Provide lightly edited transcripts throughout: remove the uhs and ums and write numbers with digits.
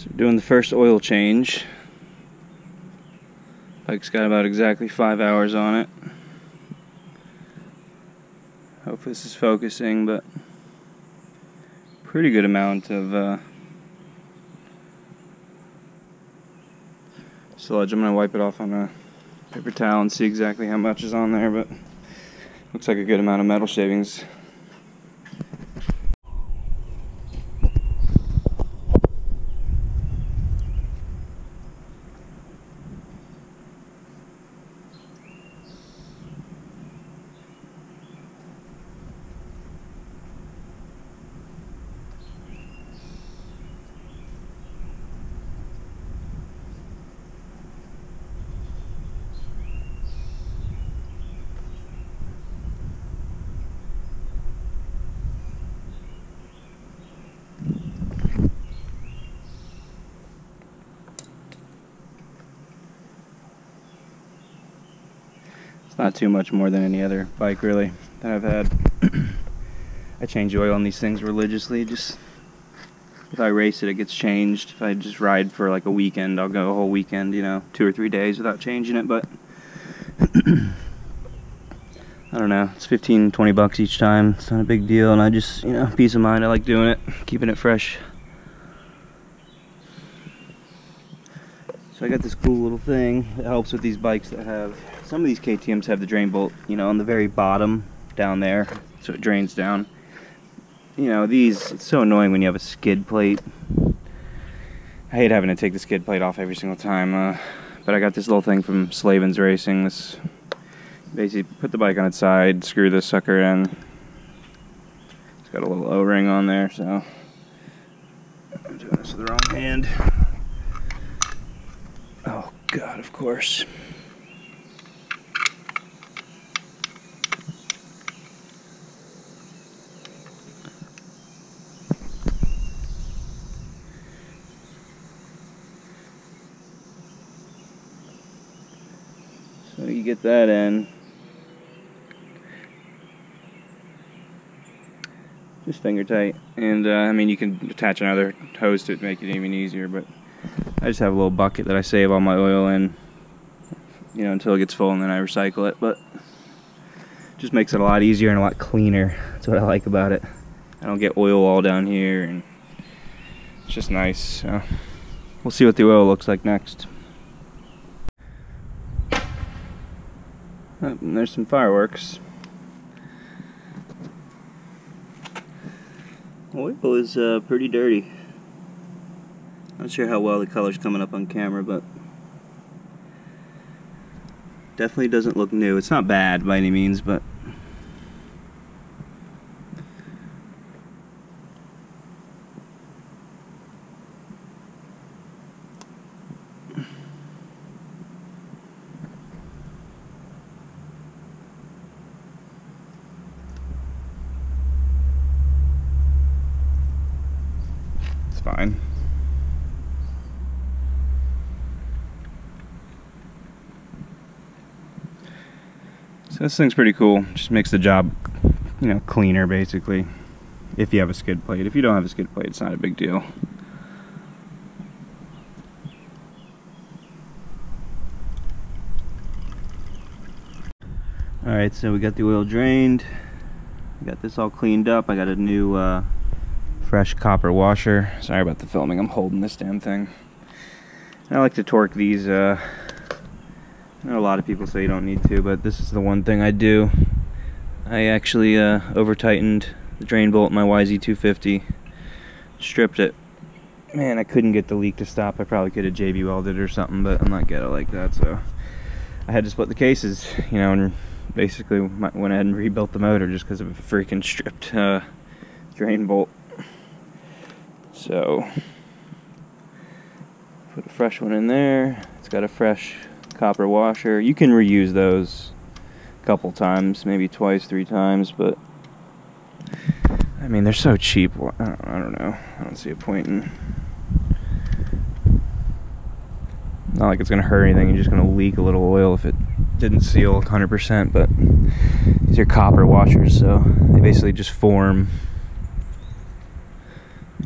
So we're doing the first oil change. Bike's got about exactly 5 hours on it. Hope this is focusing, but pretty good amount of sludge. I'm going to wipe it off on a paper towel and see exactly how much is on there, but looks like a good amount of metal shavings. It's not too much more than any other bike really that I've had. I change oil on these things religiously. Just if I race it, it gets changed. If I just ride for like a weekend, I'll go a whole weekend, you know, 2 or 3 days without changing it. But I don't know, it's 15-20 bucks each time. It's not a big deal, and I just, you know, peace of mind. I like doing it, keeping it fresh. So I got this cool little thing that helps with these bikes that have, some of these KTMs have the drain bolt, you know, on the very bottom down there, so it drains down. You know, these, it's so annoying when you have a skid plate. I hate having to take the skid plate off every single time, but I got this little thing from Slavin's Racing. This, basically put the bike on its side, screw this sucker in. It's got a little O-ring on there, so I'm doing this with the wrong hand. Oh God, of course. So you get that in. Just finger tight. And I mean, you can attach another hose to it to make it even easier, but I just have a little bucket that I save all my oil in, you know, until it gets full, and then I recycle it. But it just makes it a lot easier and a lot cleaner. That's what I like about it. I don't get oil all down here, and it's just nice. So we'll see what the oil looks like next. Oh, and there's some fireworks. Oil is pretty dirty. Not sure how well the color's coming up on camera, but definitely doesn't look new. It's not bad by any means, but it's fine. So this thing's pretty cool. Just makes the job, you know, cleaner basically. If you have a skid plate. If you don't have a skid plate, it's not a big deal. Alright, so we got the oil drained. We got this all cleaned up. I got a new fresh copper washer. Sorry about the filming. I'm holding this damn thing. And I like to torque these. I know a lot of people say you don't need to, but this is the one thing I do. I actually over-tightened the drain bolt in my YZ250, stripped it. Man, I couldn't get the leak to stop. I probably could have JB welded it or something, but I'm not ghetto like that, so I had to split the cases, you know, and basically went ahead and rebuilt the motor just because of a freaking stripped drain bolt. So put a fresh one in there. It's got a fresh copper washer. You can reuse those a couple times, maybe twice, 3 times, but I mean, they're so cheap. I don't know. I don't see a point in. Not like it's gonna hurt anything. You're just gonna leak a little oil if it didn't seal 100%. But these are copper washers, so they basically just form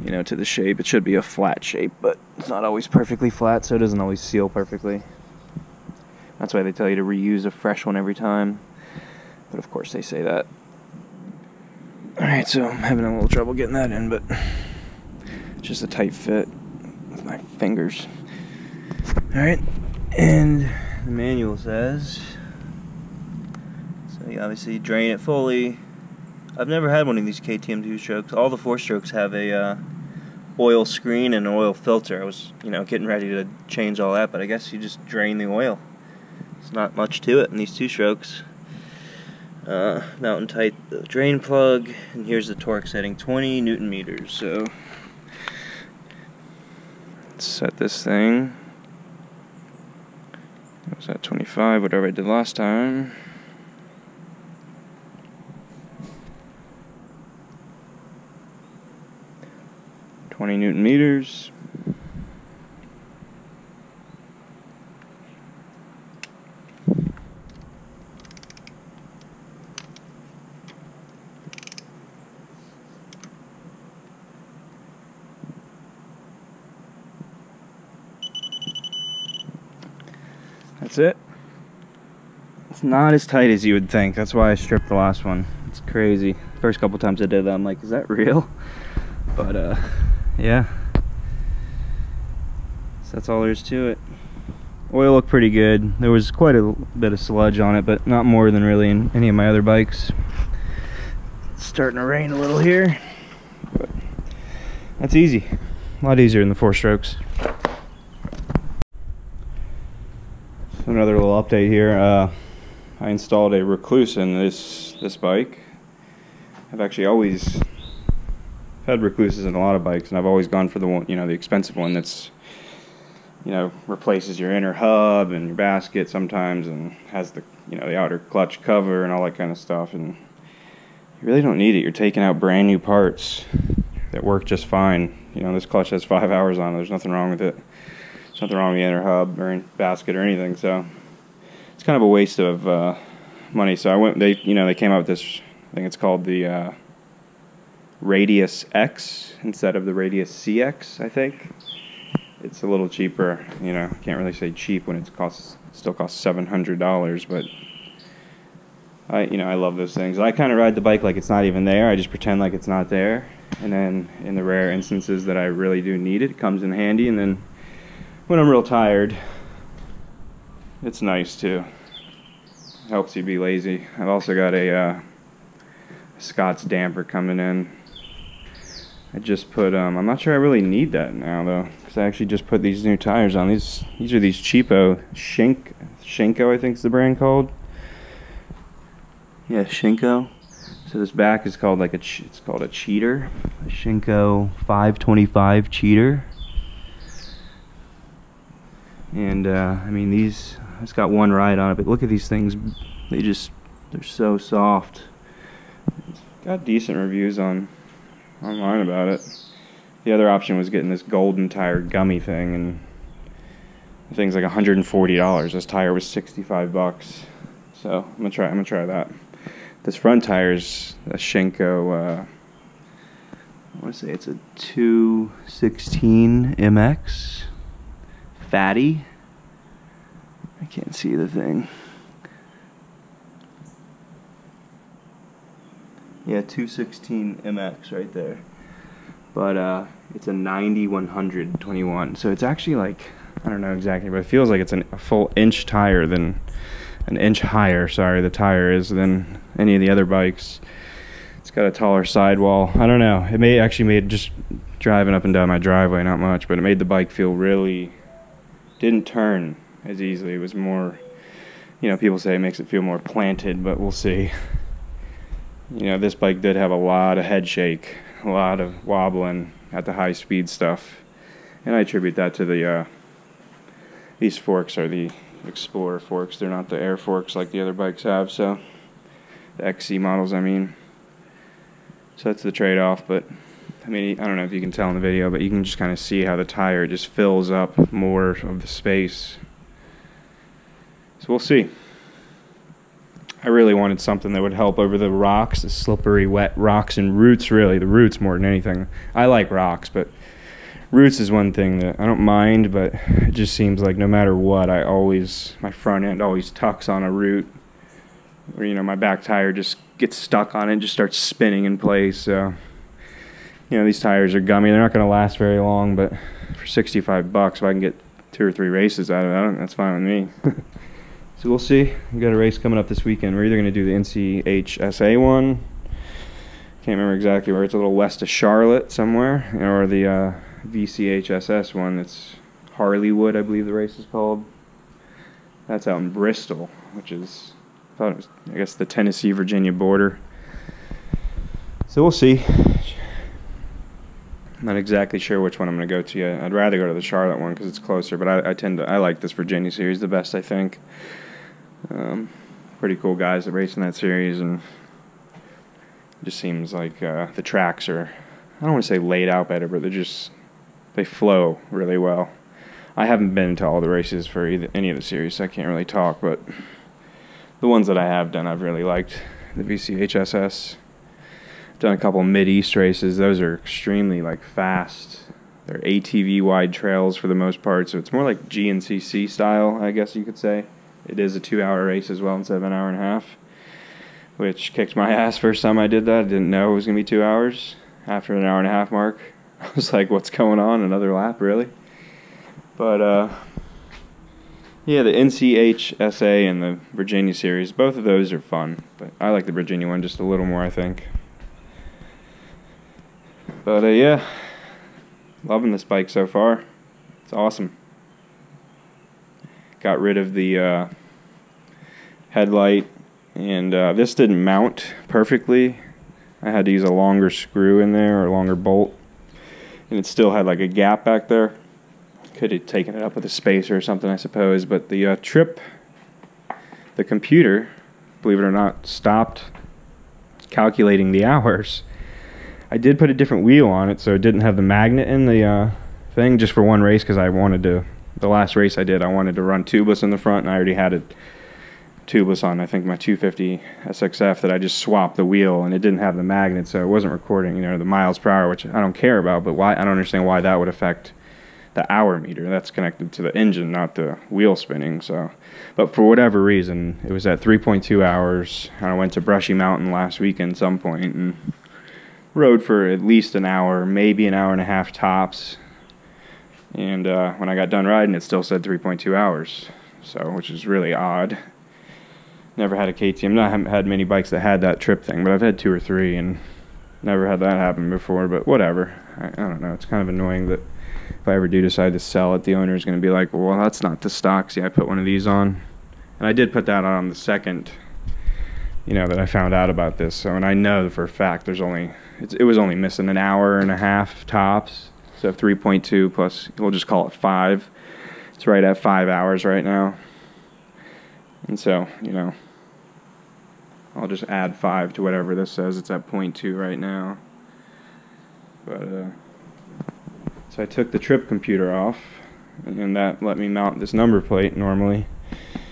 you know, to the shape. It should be a flat shape, but it's not always perfectly flat, so it doesn't always seal perfectly. That's why they tell you to reuse a fresh one every time. But of course they say that. Alright, so I'm having a little trouble getting that in, but it's just a tight fit with my fingers. Alright, and the manual says, so you obviously drain it fully. I've never had one of these KTM 2-strokes. All the 4-strokes have a oil screen and an oil filter. I was, you know, getting ready to change all that, but I guess you just drain the oil. There's not much to it in these 2-strokes. Mountain tight the drain plug, and here's the torque setting, 20 Newton meters. So let's set this thing. It was at 25, whatever I did last time. Newton meters. That's it. It's not as tight as you would think. That's why I stripped the last one. It's crazy. First couple times I did that, I'm like, is that real? But yeah. So that's all there is to it. Oil looked pretty good. There was quite a bit of sludge on it, but not more than really in any of my other bikes. It's starting to rain a little here, but that's easy. A lot easier than the 4-strokes. So another little update here. I installed a recluse in this bike. I've actually always had recluses in a lot of bikes, and I've always gone for the one, you know, the expensive one that's, you know, replaces your inner hub and your basket sometimes, and has the, you know, the outer clutch cover and all that kind of stuff. And you really don't need it. You're taking out brand new parts that work just fine. You know, this clutch has 5 hours on it. There's nothing wrong with it. There's nothing wrong with the inner hub or basket or anything. So it's kind of a waste of money. So I went. They came out with this. I think it's called the Radius X instead of the Radius CX. I think it's a little cheaper. You know, can't really say cheap when it still costs $700, but I love those things. I kind of ride the bike like it's not even there. I just pretend like it's not there, and then in the rare instances that I really do need it, it comes in handy. And then when I'm real tired, it's nice too. It helps you be lazy. I've also got a Scott's damper coming in. I just put, I'm not sure I really need that now though, because I actually just put these new tires on. These are these cheapo Shinko, I think is the brand called. Yeah, Shinko. So this back is called it's called a cheater, a Shinko 525 cheater. And I mean, it's got one ride on it, but look at these things. They're so soft. It's got decent reviews online about it. The other option was getting this golden tire gummy thing, and the thing's like $140. This tire was 65 bucks. So I'm gonna try that. This front tire is a Shinko, I want to say it's a 216 MX fatty. I can't see the thing. Yeah, 216 MX right there. But it's a 90-121, so it's actually like, I don't know exactly, but it feels like it's a full inch tire than an inch higher, sorry, the tire is than any of the other bikes. It's got a taller sidewall. I don't know, it actually made just driving up and down my driveway, not much, but it made the bike feel really, didn't turn as easily. It was more, you know, people say it makes it feel more planted, but we'll see. You know, this bike did have a lot of head shake, a lot of wobbling at the high speed stuff, and I attribute that to the these forks are the Explorer forks. They're not the Air forks like the other bikes have, so the XC models, I mean. So that's the trade-off. But I mean, I don't know if you can tell in the video, but you can just kind of see how the tire just fills up more of the space. So we'll see. I really wanted something that would help over the rocks, the slippery, wet rocks and roots, really. The roots more than anything. I like rocks, but roots is one thing that I don't mind, but it just seems like no matter what, my front end always tucks on a root. Or, you know, my back tire just gets stuck on it and just starts spinning in place. So, you know, these tires are gummy. They're not going to last very long, but for 65 bucks, if I can get 2 or 3 races out of it, that's fine with me. So we'll see. We've got a race coming up this weekend. We're either going to do the NCHSA one. Can't remember exactly where. It's a little west of Charlotte somewhere. Or the VCHSS one. It's Harleywood, I believe the race is called. That's out in Bristol, which is, I guess, the Tennessee-Virginia border. So we'll see. I'm not exactly sure which one I'm going to go to yet. I'd rather go to the Charlotte one because it's closer, but I like this Virginia series the best, I think. Pretty cool guys that race in that series, and it just seems like the tracks are, I don't want to say laid out better, but they flow really well. I haven't been to all the races for any of the series, so I can't really talk, but the ones that I have done, I've really liked. The VCHSS. I've done a couple mid-east races. Those are extremely fast. They're ATV wide trails for the most part, so it's more like GNCC style, I guess you could say. It is a 2-hour race as well instead of an hour and a half, which kicked my ass first time I did that. I didn't know it was going to be 2 hours. After an hour and a half mark, I was like, what's going on? Another lap, really? But, yeah, the NCHSA and the Virginia series, both of those are fun, but I like the Virginia one just a little more, I think. But, yeah, loving this bike so far. It's awesome. Got rid of the headlight, and this didn't mount perfectly. I had to use a longer screw in there, or a longer bolt, and it still had a gap back there. Could have taken it up with a spacer or something, I suppose, but the the computer, believe it or not, stopped calculating the hours. I did put a different wheel on it, so it didn't have the magnet in the thing, just for one race, because I wanted to, the last race I did, I wanted to run tubeless in the front, and I already had it tubeless on, I think, my 250 SXF, that I just swapped the wheel, and it didn't have the magnet, so it wasn't recording, the miles per hour, which I don't care about, but why, I don't understand why that would affect the hour meter. That's connected to the engine, not the wheel spinning. So, but for whatever reason, it was at 3.2 hours. I went to Brushy Mountain last weekend some point and rode for at least an hour, maybe an hour and a half tops. And when I got done riding, it still said 3.2 hours. So, which is really odd. Never had a KTM. I haven't had many bikes that had that trip thing, but I've had 2 or 3 and never had that happen before. But whatever. I don't know. It's kind of annoying that if I ever do decide to sell it, the owner is going to be like, well, that's not the stock. See, I put one of these on. And I did put that on the second, that I found out about this. So, and I know for a fact it was only missing an hour and a half tops. So 3.2 plus, we'll just call it 5. It's right at 5 hours right now. And so, I'll just add 5 to whatever this says. It's at 0.2 right now. But, so I took the trip computer off, and that let me mount this number plate normally.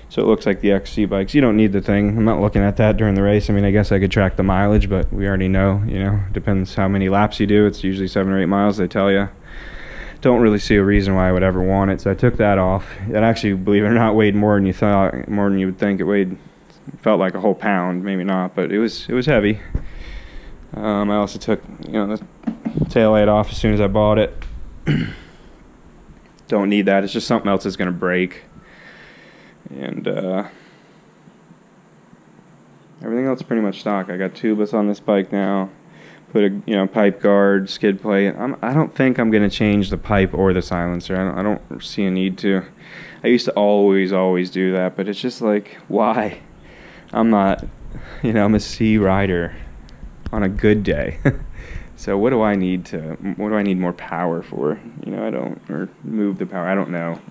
So it looks like the XC bikes. You don't need the thing. I'm not looking at that during the race. I mean, I guess I could track the mileage, but we already know, depends how many laps you do. It's usually 7 or 8 miles, they tell you. Don't really see a reason why I would ever want it, so I took that off. It actually, believe it or not, weighed more than you thought, more than you would think. It felt like a whole pound, maybe not, but it was heavy. I also took, the tail light off as soon as I bought it. Don't need that. It's just something else that's going to break. And everything else is pretty much stock. I got tubeless on this bike now. Put a pipe guard, skid plate. I don't think I'm going to change the pipe or the silencer. I don't see a need to. I used to always do that, but it's just like, why? I'm not, I'm a C rider on a good day. So what do I need more power for? Or move the power. I don't know.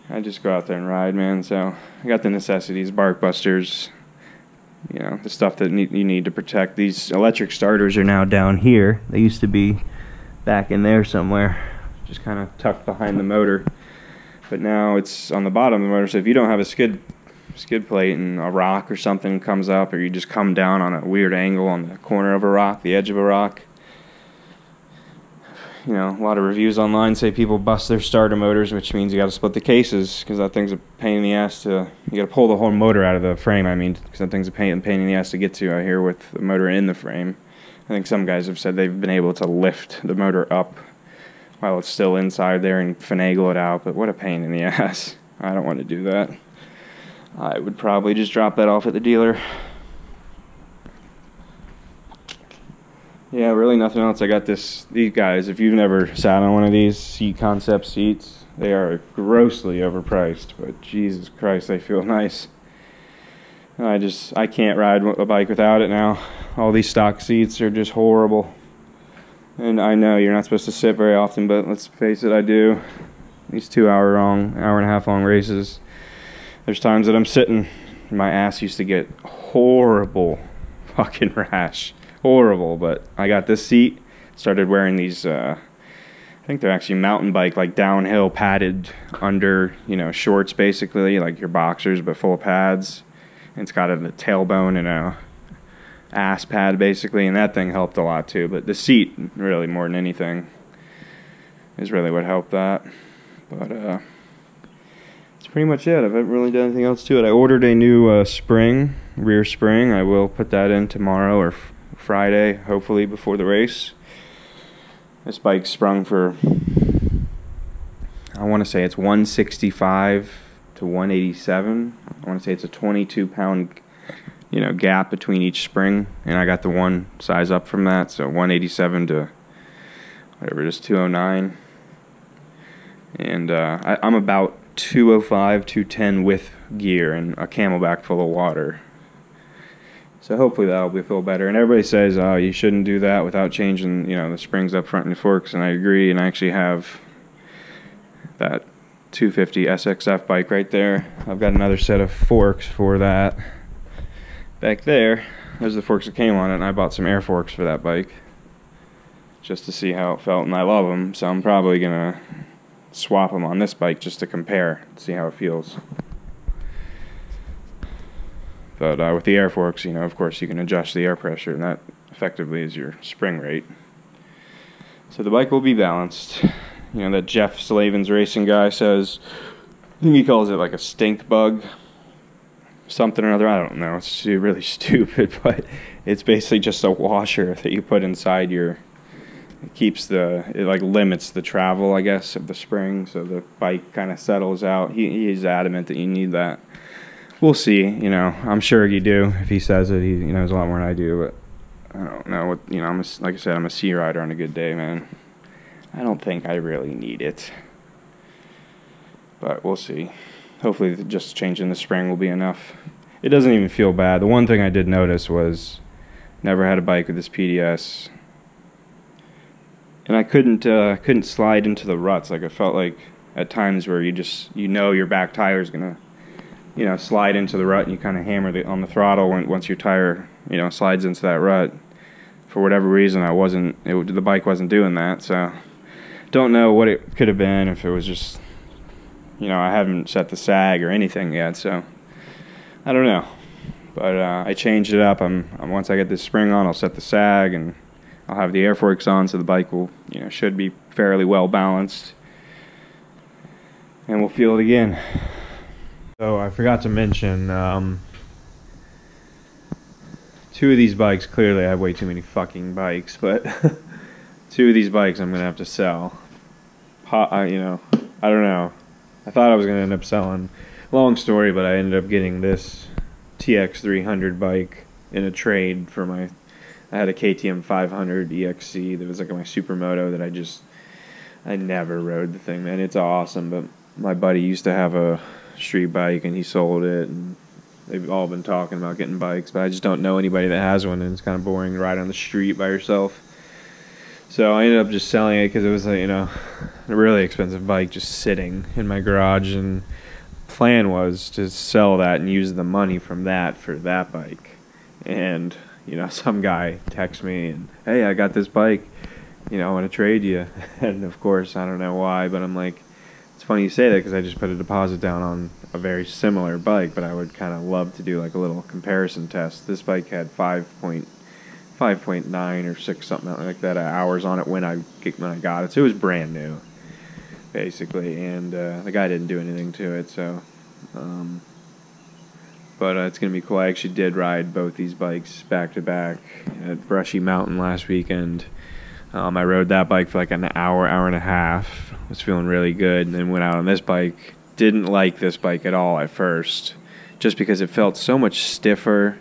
I just go out there and ride, man. So I got the necessities, bark busters, the stuff that you need to protect. These electric starters are now down here. They used to be back in there somewhere, just kind of tucked behind the motor. But now it's on the bottom of the motor, so if you don't have a skid skid plate and a rock or something comes up, or you just come down on a weird angle on the corner of a rock, the edge of a rock. You know, a lot of reviews online say people bust their starter motors, which means you got to split the cases, because that thing's a pain in the ass to, you got to pull the whole motor out of the frame, I mean, because that thing's a pain in the ass to get to out here with the motor in the frame. I think some guys have said they've been able to lift the motor up while it's still inside there and finagle it out, but what a pain in the ass. I don't want to do that. I would probably just drop that off at the dealer. Yeah, really nothing else. I got these guys, if you've never sat on one of these Seat Concept seats, they are grossly overpriced, but Jesus Christ, they feel nice. I can't ride a bike without it now. All these stock seats are just horrible. And I know you're not supposed to sit very often, but let's face it, I do. These hour and a half long races, there's times that I'm sitting, my ass used to get horrible fucking rash. Horrible, but I got this seat, started wearing these, I think they're actually mountain bike, like downhill padded under, you know, shorts basically, like your boxers, but full of pads. And it's got a tailbone and a ass pad basically, and that thing helped a lot too. But the seat, really more than anything, is really what helped that. But that's pretty much it. I haven't really done anything else to it. I ordered a new spring, rear spring. I will put that in tomorrow or Friday, hopefully before the race. This bike sprung for, I want to say it's 165 to 187. I want to say it's a 22-pound, you know, gap between each spring, and I got the one size up from that, so 187 to whatever it is, 209. And I'm about 205, 210 with gear and a Camelback full of water. So hopefully that'll feel better. And everybody says, oh, you shouldn't do that without changing, you know, the springs up front and the forks, and I agree. And I actually have that 250 SXF bike right there. I've got another set of forks for that back there. Those are the forks that came on it, and I bought some air forks for that bike just to see how it felt, and I love them, so I'm probably gonna swap them on this bike just to compare, see how it feels. But with the air forks, you know, of course you can adjust the air pressure, and that effectively is your spring rate. So the bike will be balanced. You know, that Jeff Slavens racing guy says, I think he calls it like a stink bug, something or other, I don't know, it's really stupid, but it's basically just a washer that you put inside your, it like limits the travel, I guess, of the spring, so the bike kind of settles out. He's adamant that you need that. We'll see, you know, I'm sure you do. If he says it, he knows a lot more than I do, but I don't know what, you know, like I said, I'm a sea rider on a good day, man. I don't think I really need it, but we'll see. Hopefully just changing the spring will be enough. It doesn't even feel bad. The one thing I did notice was never had a bike with this PDS, and I couldn't slide into the ruts. Like, I felt like at times where you know your back tire is gonna, you know, slide into the rut, and you kind of hammer on the throttle once your tire, you know, slides into that rut. For whatever reason, the bike wasn't doing that, so don't know what it could have been, if it was just, you know, I haven't set the sag or anything yet, so I don't know. But I changed it up. Once I get this spring on, I'll set the sag, and I'll have the air forks on, so the bike will, you know, should be fairly well balanced, and we'll feel it again. So I forgot to mention, two of these bikes, clearly I have way too many fucking bikes, but two of these bikes I'm gonna have to sell. You know, I don't know. I thought I was gonna end up selling. Long story, but I ended up getting this TX300 bike in a trade for I had a KTM 500 EXC that was like my supermoto that I never rode the thing, man. It's awesome, but my buddy used to have a street bike and he sold it, and they've all been talking about getting bikes, but I just don't know anybody that has one, and it's kind of boring to ride on the street by yourself. So I ended up just selling it because it was, you know, a really expensive bike just sitting in my garage, and plan was to sell that and use the money from that for that bike. And, you know, some guy texts me and, hey, I got this bike, you know, I want to trade you. And of course, I don't know why, but I'm like, It's funny you say that because I just put a deposit down on a very similar bike, but I would kind of love to do like a little comparison test. This bike had 5.9 or 6 something like that hours on it when I got it. So it was brand new, basically, and the guy didn't do anything to it. So, but it's gonna be cool. I actually did ride both these bikes back to back at Brushy Mountain last weekend. I rode that bike for like an hour and a half. Was feeling really good, and then went out on this bike. Didn't like this bike at all at first, just because it felt so much stiffer,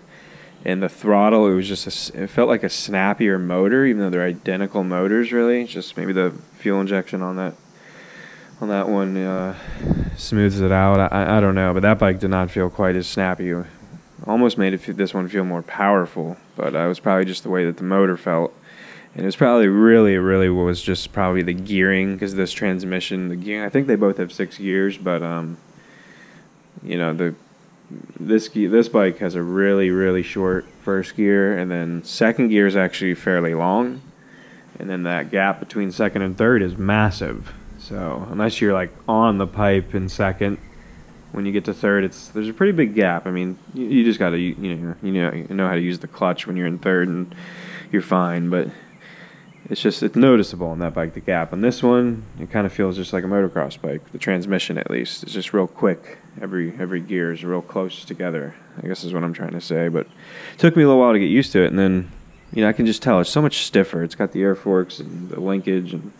and the throttle, it was just it felt like a snappier motor, even though they're identical motors. Really, it's just maybe the fuel injection on that one smooths it out. I don't know, but that bike did not feel quite as snappy. Almost made this one feel more powerful, but it was probably just the way that the motor felt. And it was probably really was just probably the gearing, because this transmission, the gearing, I think they both have 6 gears, but you know, this bike has a really short first gear, and then second gear is actually fairly long, and then that gap between second and third is massive. So unless you're like on the pipe in second, when you get to third, there's a pretty big gap. I mean, you just gotta you know how to use the clutch when you're in third, and you're fine, but it's noticeable on that bike, the gap. On this one, it kind of feels just like a motocross bike. The transmission, at least, is just real quick. Every gear is real close together, I guess is what I'm trying to say. But it took me a little while to get used to it, and then, I can just tell it's so much stiffer. It's got the air forks and the linkage, and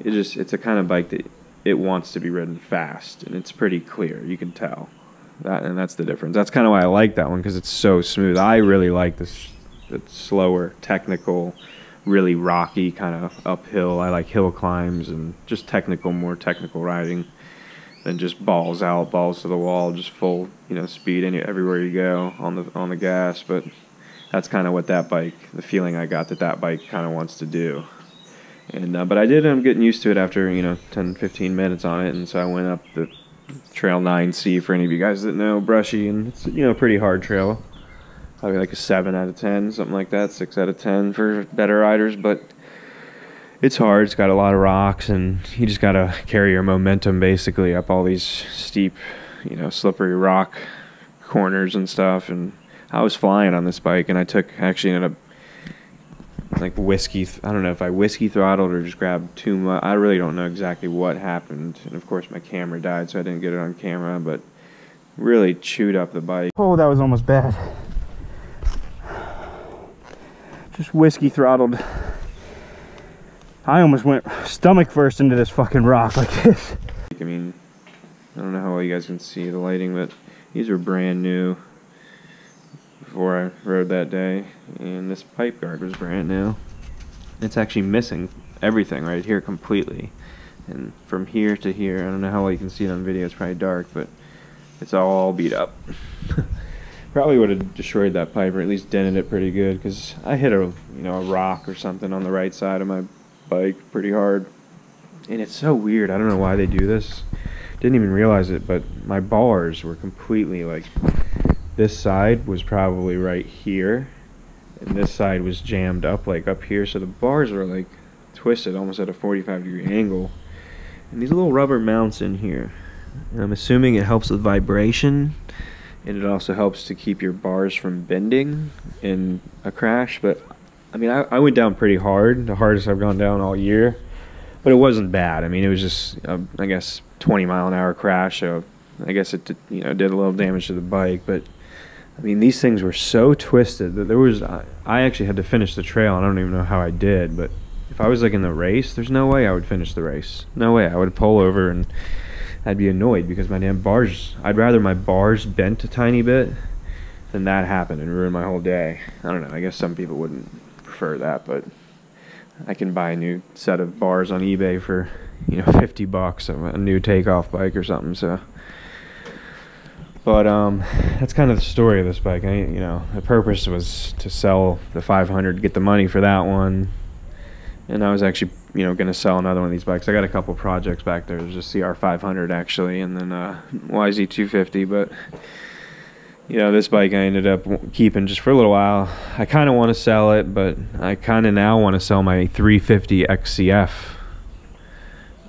it's a kind of bike that it wants to be ridden fast, and it's pretty clear. You can tell that, and that's the difference. That's kind of why I like that one, because it's so smooth. I really like the slower, technical, really rocky kind of uphill. I like hill climbs and just more technical riding than just balls out, balls to the wall, just full, speed everywhere you go on the gas. But that's kind of what that bike, the feeling I got that bike kind of wants to do. And but I did end up getting used to it after 10-15 minutes on it, and so I went up the Trail 9C for any of you guys that know Brushy, and it's a pretty hard trail. Probably like a 7 out of 10, something like that, 6 out of 10 for better riders, but it's hard. It's got a lot of rocks, and you just got to carry your momentum basically up all these steep, slippery rock corners and stuff. And I was flying on this bike, and actually ended up like I don't know if I whiskey throttled or just grabbed too much. I really don't know exactly what happened, and of course my camera died, so I didn't get it on camera, but really chewed up the bike. Oh, that was almost bad. Just whiskey throttled. I almost went stomach first into this fucking rock like this. I mean, I don't know how well you guys can see the lighting, but these were brand new before I rode that day, and this pipe guard was brand new. It's actually missing everything right here completely, and from here to here, I don't know how well you can see it on video, it's probably dark, but it's all beat up. Probably would have destroyed that pipe, or at least dented it pretty good, because I hit a rock or something on the right side of my bike pretty hard. And it's so weird. I don't know why they do this. Didn't even realize it, but my bars were completely like, this side was probably right here, and this side was jammed up like up here, so the bars were like twisted almost at a 45-degree angle. And these little rubber mounts in here, and I'm assuming it helps with vibration, and it also helps to keep your bars from bending in a crash. But I mean, I went down pretty hard, the hardest I've gone down all year, but it wasn't bad. I mean, it was just I guess 20-mile-an-hour crash, so I guess it did a little damage to the bike. But I mean, these things were so twisted that I actually had to finish the trail. I don't even know how I did, but if I was like in the race, there's no way I would finish the race. No way. I would pull over and I'd be annoyed because my damn bars, I'd rather my bars bent a tiny bit than that happen and ruin my whole day. I don't know, I guess some people wouldn't prefer that, but I can buy a new set of bars on eBay for, $50, a new takeoff bike or something, so. But that's kind of the story of this bike. The purpose was to sell the 500, get the money for that one, and I was actually going to sell another one of these bikes. I got a couple projects back there. There's a CR500 actually, and then YZ250. But this bike I ended up keeping just for a little while. I kind of want to sell it, but I kind of now want to sell my 350 XCF.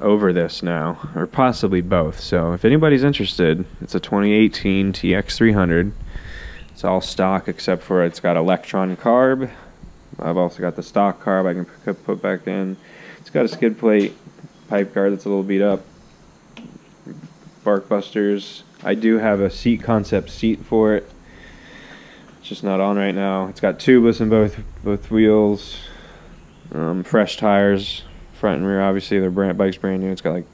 over this now, or possibly both. So if anybody's interested, it's a 2018 TX300. It's all stock except for it's got Electron carb. I've also got the stock carb I can put back in. It's got a skid plate pipe guard that's a little beat up. Bark busters. I do have a seat concept seat for it. It's just not on right now. It's got tubeless in both wheels. Fresh tires, front and rear. Obviously, bike's brand new. It's got like,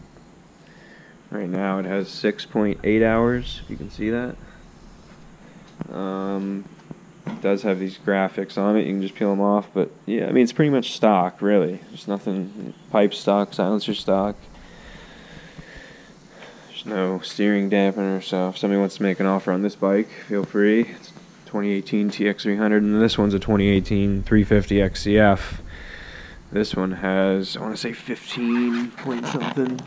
right now it has 6.8 hours. If you can see that. It does have these graphics on it. You can just peel them off. But yeah, I mean it's pretty much stock, really. There's nothing. Pipe stock, silencer stock. There's no steering dampener. So if somebody wants to make an offer on this bike, feel free. It's 2018 TX300, and this one's a 2018 350 XCF. This one has, I want to say 15 point something.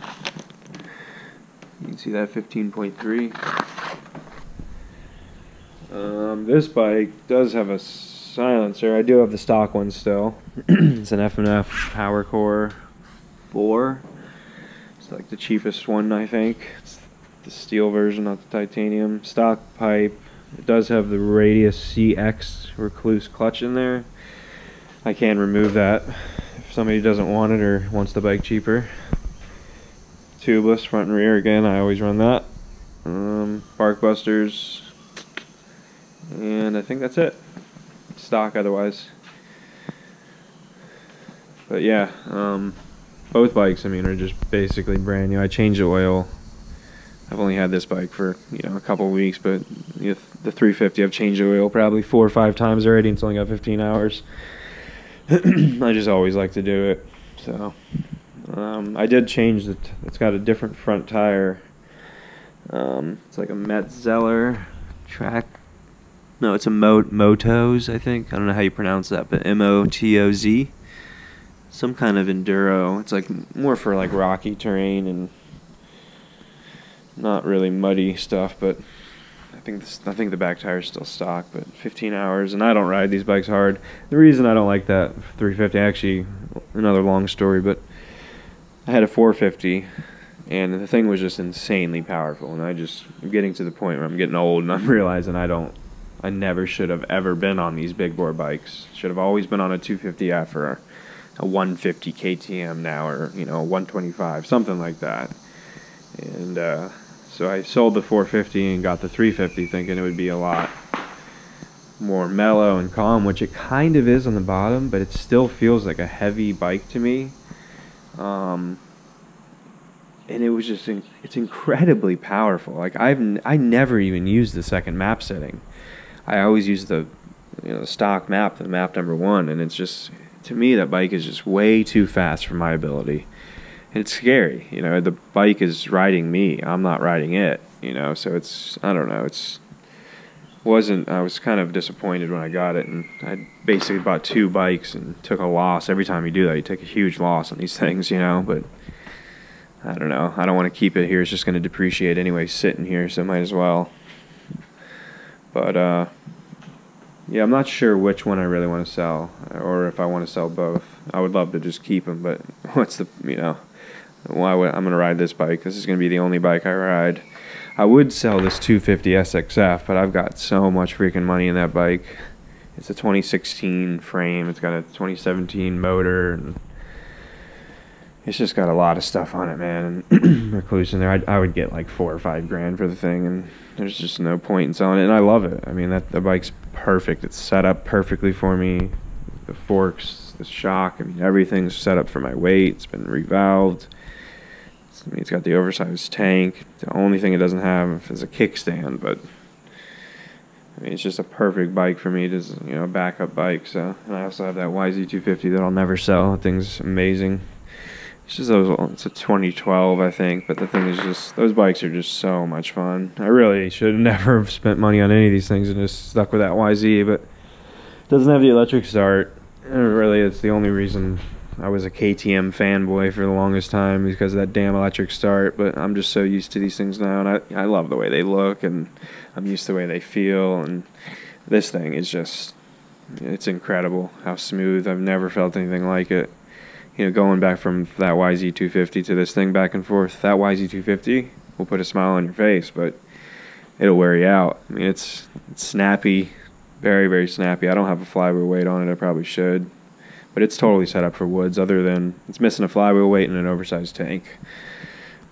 You can see that 15.3. This bike does have a silencer. I do have the stock one still. It's an F&F PowerCore 4. It's like the cheapest one, I think. It's the steel version, not the titanium. Stock pipe. It does have the Radius CX Recluse clutch in there. I can remove that if somebody doesn't want it or wants the bike cheaper. Tubeless front and rear, again, I always run that. Bark busters. And I think that's it. Stock otherwise. But yeah, both bikes, I mean, are just basically brand new. I changed the oil. I've only had this bike for, a couple weeks, but the 350 I've changed the oil probably 4 or 5 times already, and it's only got 15 hours. I just always like to do it. So I did change it's got a different front tire. It's like a Metzeler track. No, it's a Motoz, I think. I don't know how you pronounce that, but M-O-T-O-Z. Some kind of enduro. It's like more for like rocky terrain and not really muddy stuff, but I think the back tire is still stock, but 15 hours, and I don't ride these bikes hard. The reason I don't like that 350, actually, another long story, but I had a 450, and the thing was just insanely powerful, and I'm getting to the point where I'm getting old, and I'm realizing I never should have ever been on these big bore bikes. Should have always been on a 250F or a 150 KTM now, or a 125, something like that. And so I sold the 450 and got the 350, thinking it would be a lot more mellow and calm, which it kind of is on the bottom, but it still feels like a heavy bike to me. And it was just it's incredibly powerful. Like I never even used the second map setting. I always use the stock map, the map number 1, and it's just, to me, that bike is just way too fast for my ability. And it's scary, the bike is riding me, I'm not riding it, so it's, I don't know, I was kind of disappointed when I got it, and I basically bought 2 bikes and took a loss. Every time you do that, you take a huge loss on these things, but I don't know, I don't want to keep it here, it's just going to depreciate anyway sitting here, so might as well. But yeah, I'm not sure which one I really want to sell, or if I want to sell both. I would love to just keep them, but what's the, I'm going to ride this bike. This is going to be the only bike I ride. I would sell this 250 SXF, but I've got so much freaking money in that bike. It's a 2016 frame. It's got a 2017 motor, and it's just got a lot of stuff on it, man. And Recluse in there, I would get like 4 or 5 grand for the thing, and there's just no point in selling it. And I love it. I mean, the bike's perfect. It's set up perfectly for me. The forks, the shock, I mean, everything's set up for my weight. It's been revalved. It's got the oversized tank. The only thing it doesn't have is a kickstand, but I mean, it's just a perfect bike for me. It is, a backup bike. So, and I also have that YZ250 that I'll never sell. That thing's amazing. It's just it's a 2012, I think, but the thing is just, those bikes are just so much fun. I really should have never have spent money on any of these things and just stuck with that YZ, but it doesn't have the electric start. And really, it's the only reason I was a KTM fanboy for the longest time, because of that damn electric start, but I'm just so used to these things now, and I love the way they look, and I'm used to the way they feel, and this thing is just, it's incredible how smooth. I've never felt anything like it. you know, going back from that YZ250 to this thing back and forth, that YZ250 will put a smile on your face, but it'll wear you out. I mean, it's snappy, very, very snappy. I don't have a flywheel weight on it. I probably should, but it's totally set up for woods, other than it's missing a flywheel weight and an oversized tank.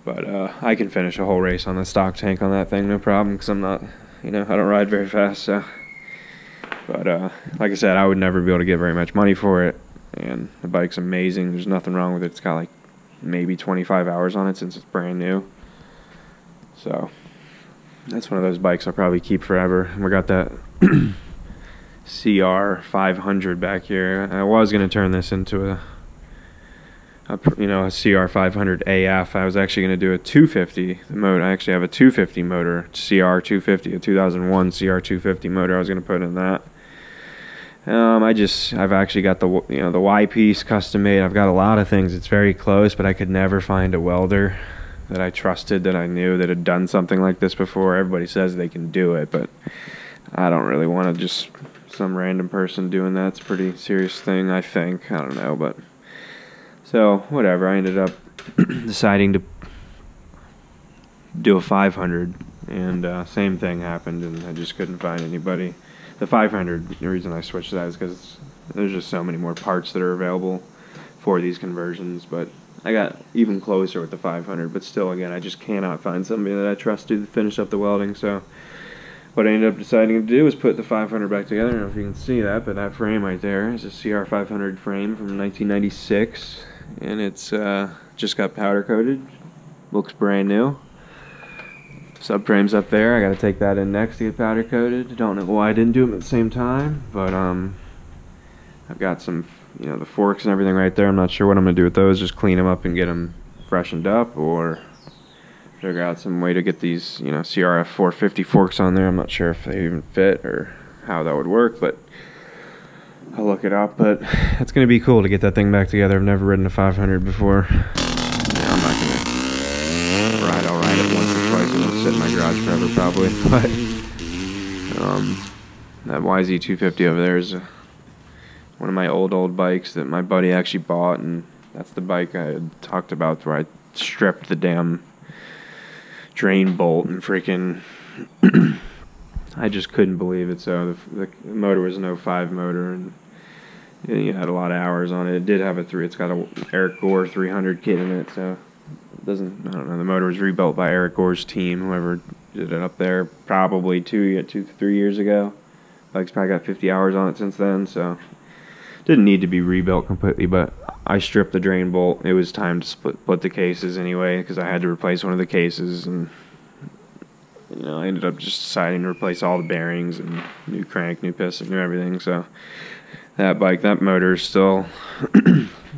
But I can finish a whole race on the stock tank on that thing, no problem, because I'm not, you know, I don't ride very fast. So, but like I said, I would never be able to get very much money for it. And the bike's amazing. There's nothing wrong with it. It's got like maybe 25 hours on it since it's brand new. So that's one of those bikes I'll probably keep forever. And we got that CR500 back here. I was going to turn this into a CR500 AF. I was actually going to do a 250 motor. I actually have a 250 motor, CR250, a 2001 CR250 motor. I was going to put in that. I've actually got the Y piece custom made. I've got a lot of things. It's very close, but I could never find a welder that I trusted, that I knew, that had done something like this before. Everybody says they can do it, but I don't really want to just some random person doing that. It's a pretty serious thing, I think. I don't know, but so whatever. I ended up deciding to do a 500, and same thing happened, and I just couldn't find anybody. The 500, the reason I switched to that is because there's just so many more parts that are available for these conversions. But I got even closer with the 500, but still, again, I just cannot find somebody that I trust to finish up the welding. So what I ended up deciding to do was put the 500 back together. I don't know if you can see that, but that frame right there is a CR500 frame from 1996, and it's just got powder coated. Looks brand new. Subframe's up there. I got to take that in next to get powder coated. Don't know why I didn't do them at the same time, but I've got some, the forks and everything right there. I'm not sure what I'm gonna do with those. Just clean them up and get them freshened up, or figure out some way to get these, CRF 450 forks on there. I'm not sure if they even fit or how that would work, but I'll look it up. But it's gonna be cool to get that thing back together. I've never ridden a 500 before. Yeah, I'm not gonna ride. I'll ride it once or twice and it'll sit in my garage forever probably. But that YZ250 over there is one of my old bikes that my buddy actually bought, and that's the bike I had talked about where I stripped the damn drain bolt and freaking I just couldn't believe it. So the motor was an 05 motor, and it had a lot of hours on it. It did have it's got a Eric Gore 300 kit in it, so it doesn't, I don't know, the motor was rebuilt by Eric Gore's team, whoever did it up there, probably 2 to 3 years ago. Bike's probably got 50 hours on it since then, so didn't need to be rebuilt completely, but I stripped the drain bolt. It was time to split the cases anyway, because I had to replace one of the cases, and I ended up just deciding to replace all the bearings and new crank, new piston, new everything. So that motor is still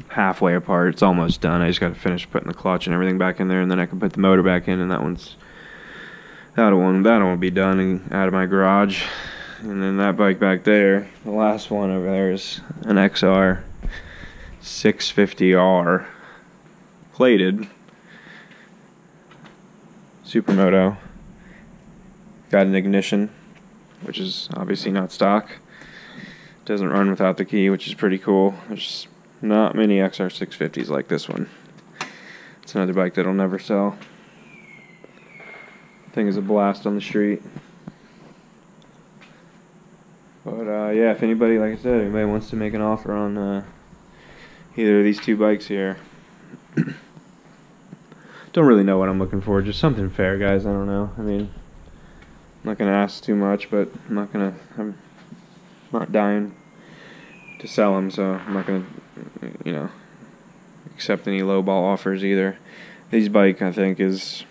halfway apart. It's almost done. I just got to finish putting the clutch and everything back in there, and then I can put the motor back in, and that one will be done and out of my garage. And then that bike back there, the last one over there, is an XR 650R plated Supermoto. Got an ignition, which is obviously not stock. Doesn't run without the key, which is pretty cool. There's not many XR 650s like this one. It's another bike that'll never sell. Thing is a blast on the street. But yeah, if anybody, like I said, anybody wants to make an offer on either of these two bikes here, don't really know what I'm looking for. Just something fair, guys. I don't know. I mean, I'm not gonna ask too much, but I'm not dying to sell them, so I'm not gonna, accept any lowball offers either. This bike, I think, is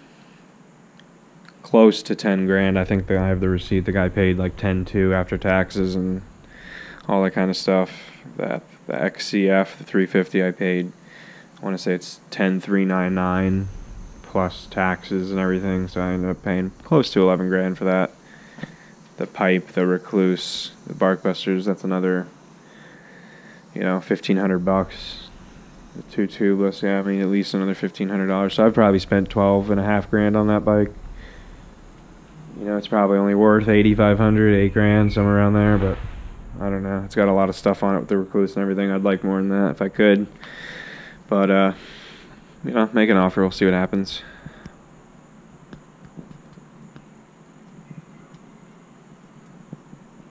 close to 10 grand. I think I have the receipt. The guy paid like 10.2 after taxes and all that kind of stuff. The XCF, the 350, I paid, I want to say it's 10,399 plus taxes and everything. So I ended up paying close to 11 grand for that. The pipe, the Recluse, the Barkbusters, that's another, $1,500. The two tubeless, yeah, I mean at least another $1,500. So I've probably spent 12.5 grand on that bike. It's probably only worth 8,500, 8 grand, somewhere around there, but I don't know. It's got a lot of stuff on it with the Recluse and everything. I'd like more than that if I could. But, make an offer. We'll see what happens.